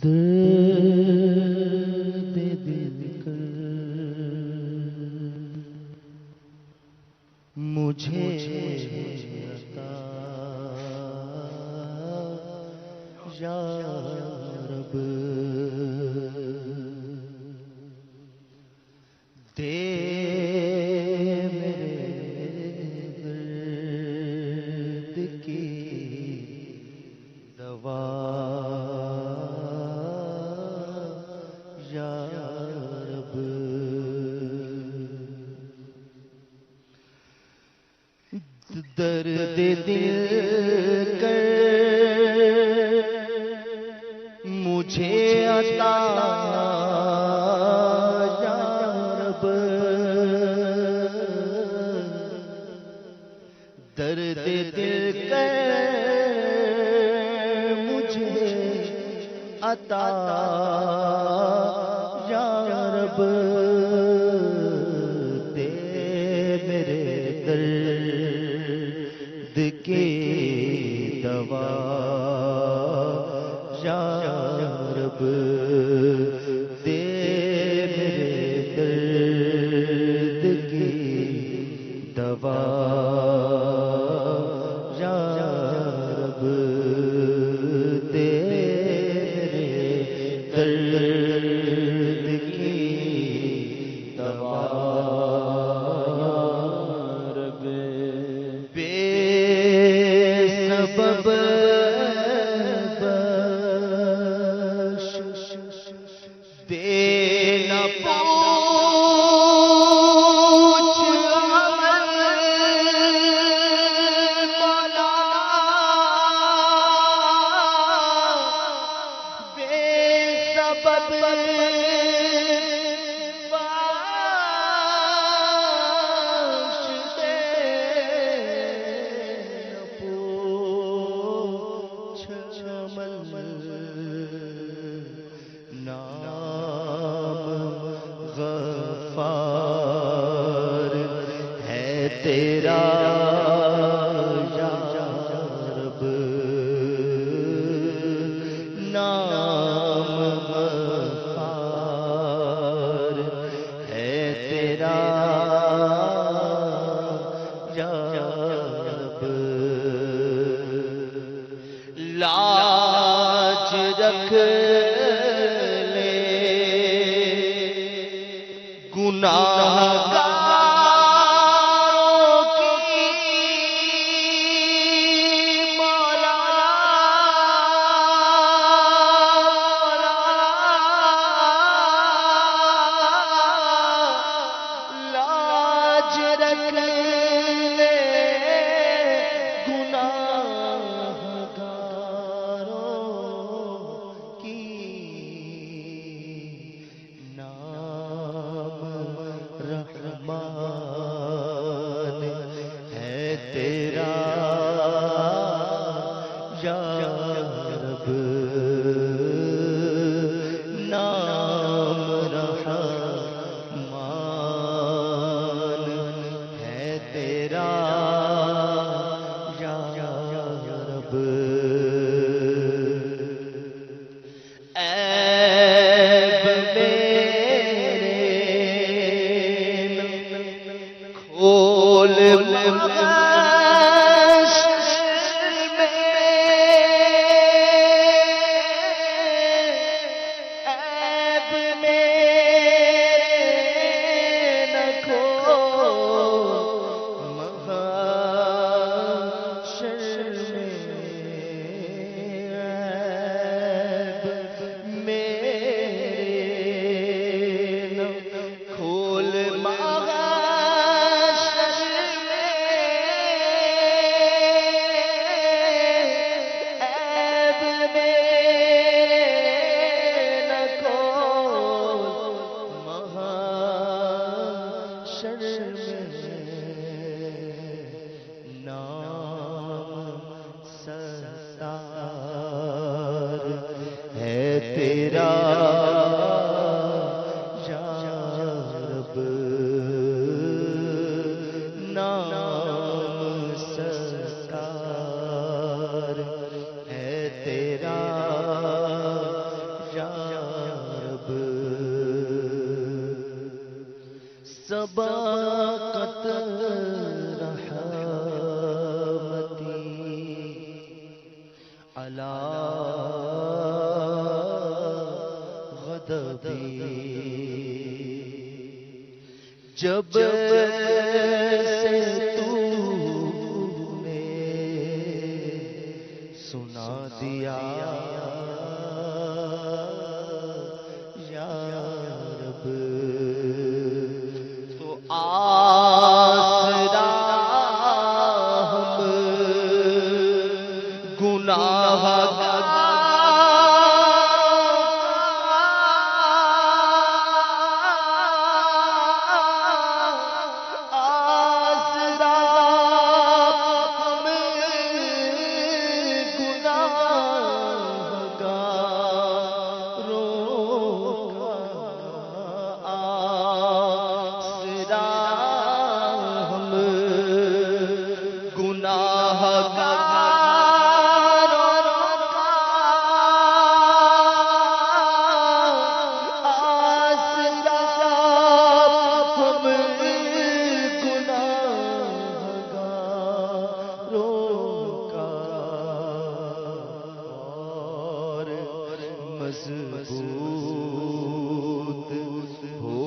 درد دل کر مجھے عطا یا رب، دے میرے درد کی دوا یا رب، درد دل کر مجھے عطا یا رب، درد دل کر مجھے عطا یا رب، دے میرے درد کی دوا یا رب، دے میرے درد کی دوا یا رب، دے میرے درد کی دوا یا رب، بے سبب تیرا یا رب، نام غفار ہے تیرا یا رب، لاج رکھ لے گناہ تیرا یا رب، نام رحمان ہے تیرا یا رب، عیب میرے کھول تیرا یا رب، نام ستار ہے تیرا جب سے تو نے سنا دیا یا رب تو آسرا ہم گناہ مضبوط ہو